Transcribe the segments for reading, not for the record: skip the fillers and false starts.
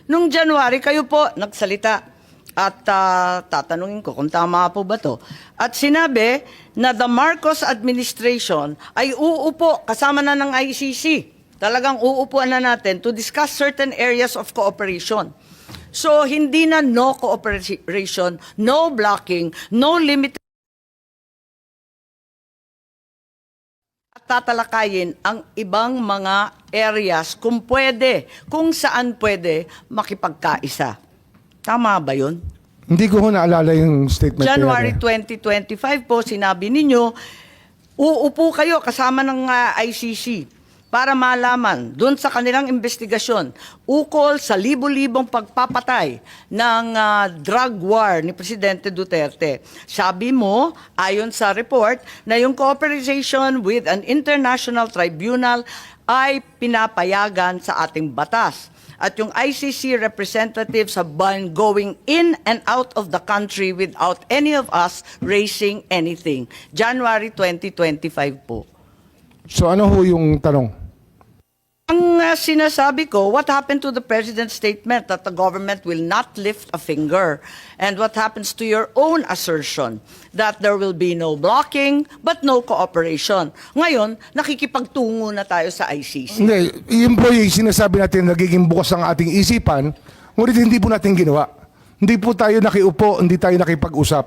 Nung January, kayo po nagsalita. At tatanungin ko kung tama po ba to. At sinabi na the Marcos administration ay uupo kasama na ng ICC. Talagang uupuan na natin to discuss certain areas of cooperation. So, hindi na no cooperation, no blocking, no limited. At tatalakayin ang ibang mga areas kung pwede, kung saan pwede makipagkaisa. Tama ba yun? Hindi ko ho naalala yung statement. January 2025 po, sinabi ninyo, uupo kayo kasama ng ICC para malaman doon sa kanilang investigasyon ukol sa libo-libong pagpapatay ng drug war ni Presidente Duterte. Sabi mo, ayon sa report, na yung cooperation with an international tribunal ay pinapayagan sa ating batas. At yung ICC representatives have been going in and out of the country without any of us raising anything. January 2025 po. So ano ho yung tanong? Ang sinasabi ko, what happened to the President's statement that the government will not lift a finger? And what happens to your own assertion that there will be no blocking but no cooperation? Ngayon, nakikipagtungo na tayo sa ICC. Hindi, yun po yung sinasabi natin nagiging bukas ang ating isipan, ngunit hindi po natin ginawa. Hindi po tayo nakiupo, hindi tayo nakipag-usap.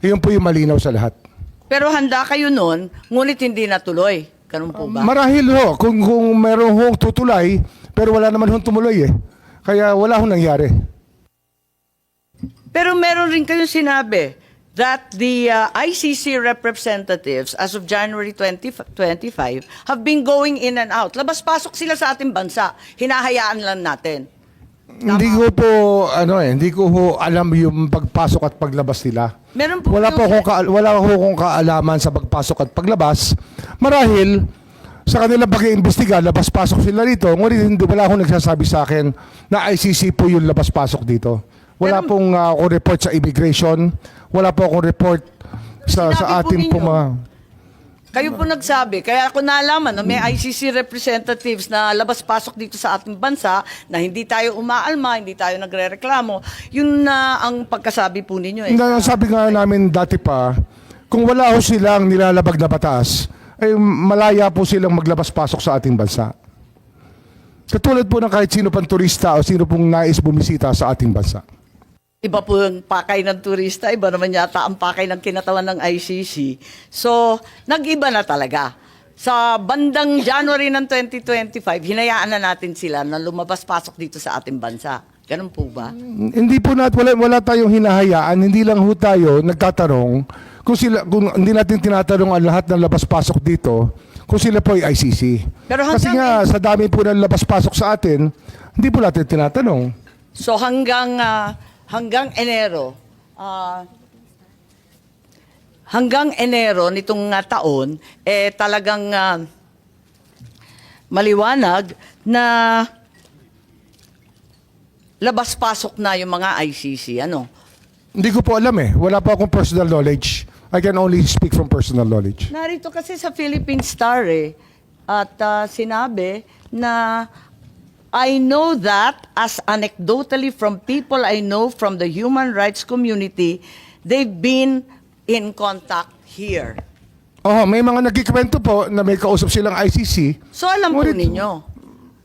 Yun po yung malinaw sa lahat. Pero handa kayo noon, ngunit hindi natuloy. Ganun po ba? Marahil ho, kung meron hong tutulay, pero wala naman hong tumuloy eh. Kaya wala hong nangyari. Pero meron rin kayong sinabi that the ICC representatives as of January 2025 have been going in and out. Labas-pasok sila sa ating bansa. Hinahayaan lang natin. Hindi ko po, hindi ko ho alam yung pagpasok at paglabas nila. Meron po Wala ko kung kaalaman sa pagpasok at paglabas. Marahil, sa kanilang pag-iimbestiga, labas-pasok sila rito. Ngunit wala akong nagsasabi sa akin na ICC po yung labas-pasok dito. Wala pong akong report sa immigration. Wala po akong report sa ating po mga... Kayo po nagsabi, kaya ako nalaman na may ICC representatives na labas-pasok dito sa ating bansa na hindi tayo umaalma, hindi tayo nagrereklamo. Yun na ang pagkasabi po ninyo. Sabi nga namin dati pa, kung wala ho silang nilalabag na batas, ay malaya po silang maglabas-pasok sa ating bansa. Katulad po ng kahit sino pang turista o sino pong nais bumisita sa ating bansa. Iba po yung pakay ng turista, iba naman yata ang pakay ng kinatawan ng ICC. So, nag-iba na talaga. Sa bandang January ng 2025, hinayaan na natin sila na lumabas-pasok dito sa ating bansa. Ganun po ba? Hindi po wala tayong hinahayaan, hindi lang ho tayo nagtatanong kung hindi natin tinatanong ang lahat ng labas-pasok dito kung sila po ay ICC. Pero Kasi nga sa dami po ng labas-pasok sa atin, hindi po natin tinatanong. So hanggang Enero nitong taon, talagang maliwanag na labas-pasok na yung mga ICC. Ano? Hindi ko po alam eh. Wala pa akong personal knowledge. I can only speak from personal knowledge. Narito kasi sa Philippine Star at sinabi na I know that as anecdotally from people I know from the human rights community, they've been in contact here. May mga nagkikwento po na may kausap silang ICC. So alam po ninyo.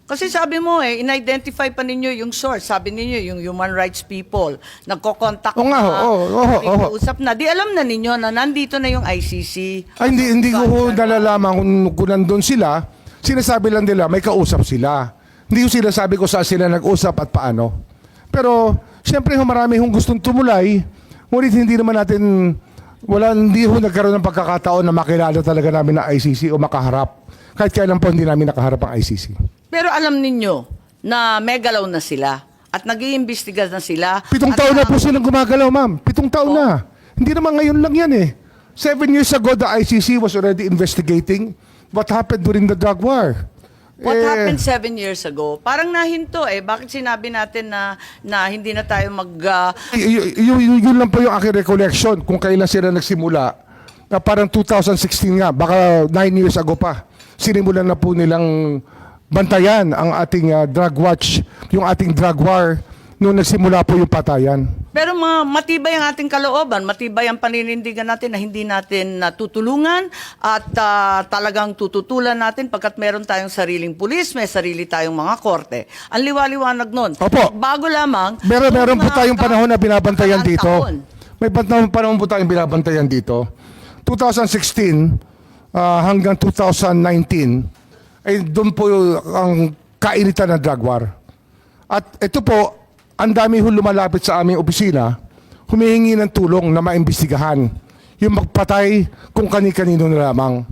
Kasi sabi mo in-identify pa ninyo yung source. Sabi ninyo yung human rights people. Nagko-contact nag-uusap na. Di alam na ninyo na nandito na yung ICC. Ay, hindi ko nalalaman kung nandun sila. Sinasabi lang nila may kausap sila. Hindi ko sinasabi ko saan sila nag-usap at paano. Pero, siyempre marami hong gustong tumulay. Ngunit hindi naman natin, hindi ho nagkaroon ng pagkakataon na makilala talaga namin na ICC o makaharap. Kahit kailan po hindi namin nakaharap ang ICC. Pero alam ninyo na may galaw na sila at nag-iimbestiga na sila. 7 taon na po silang gumagalaw, ma'am. 7 taon na. Hindi naman ngayon lang yan eh. 7 years ago, the ICC was already investigating what happened during the drug war. What happened 7 years ago? Parang nahinto Bakit sinabi natin na hindi na tayo Yun lang po yung aking recollection kung kailan sila nagsimula. Na parang 2016 nga, baka 9 years ago pa. Sinimulan na po nilang bantayan ang ating drug watch, yung ating drug war nung nagsimula po yung patayan. Pero matibay ang ating kalooban, matibay ang paninindigan natin na hindi natin natutulungan at talagang tututulan natin pagkat meron tayong sariling pulis, may sarili tayong mga korte. Ang liwaliwanag nun. Opo. Bago lamang, Meron po tayong panahon na binabantayan nakaraang dito. taon. May panahon po tayong binabantayan dito. 2016 hanggang 2019 ay doon po ang kainitan ng drug war. At ito po, ang dami ho lumalapit sa aming opisina, humihingi ng tulong na maimbestigahan yung magpatay kung kani-kanino na lamang.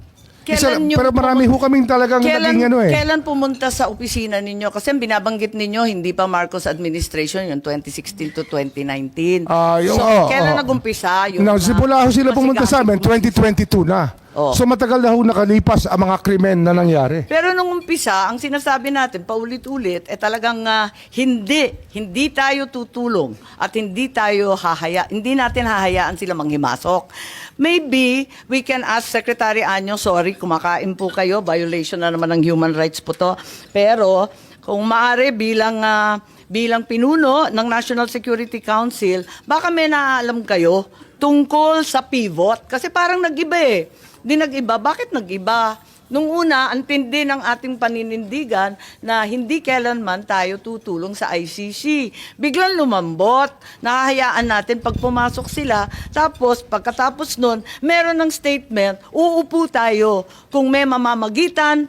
Pero marami ho kaming talagang naging ano eh. Kailan pumunta sa opisina ninyo? Kasi ang binabanggit ninyo, hindi pa Marcos administration, yung 2016 to 2019. Kailan nag-umpisa? Simula ho sila pumunta sa amin, 2022 na. Oh. So matagal na ho nakalipas ang mga krimen na nangyari. Pero nung umpisa, ang sinasabi natin, paulit-ulit, talagang hindi tayo tutulong at hindi natin hahayaan sila manghimasok. Maybe we can ask Secretary Anyo, sorry, kumakain po kayo, violation na naman ng human rights po to. Pero kung maaari bilang pinuno ng National Security Council, baka may naalam kayo tungkol sa pivot. Kasi parang nag-iba eh. Di nag-iba. Bakit nag-iba? Nung una, ang tindi ng ating paninindigan na hindi kailanman tayo tutulong sa ICC. Biglang lumambot, nahahayaan natin pag pumasok sila, tapos pagkatapos nun, meron ng statement, uupo tayo. Kung may mamamagitan,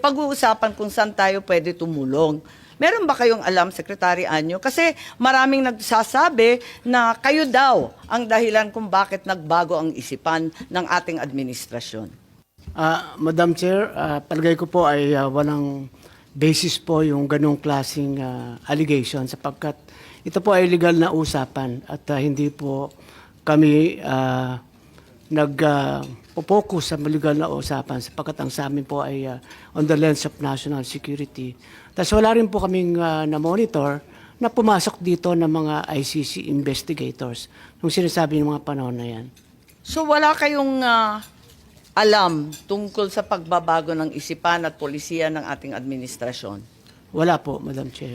pag-uusapan kung saan tayo pwede tumulong. Meron ba kayong alam, Secretary Anyo? Kasi maraming nagsasabi na kayo daw ang dahilan kung bakit nagbago ang isipan ng ating administrasyon. Madam Chair, palagay ko po ay walang basis po yung ganong klaseng allegation sapagkat ito po ay legal na usapan at hindi po kami nag-focus sa legal na usapan sapagkat ang sa amin po ay on the lens of national security. Tapos wala rin po kaming na-monitor na pumasok dito ng mga ICC investigators nung sinasabi ng mga panahon na yan. So wala kayong alam tungkol sa pagbabago ng isipan at polisiya ng ating administrasyon? Wala po, Madam Chair.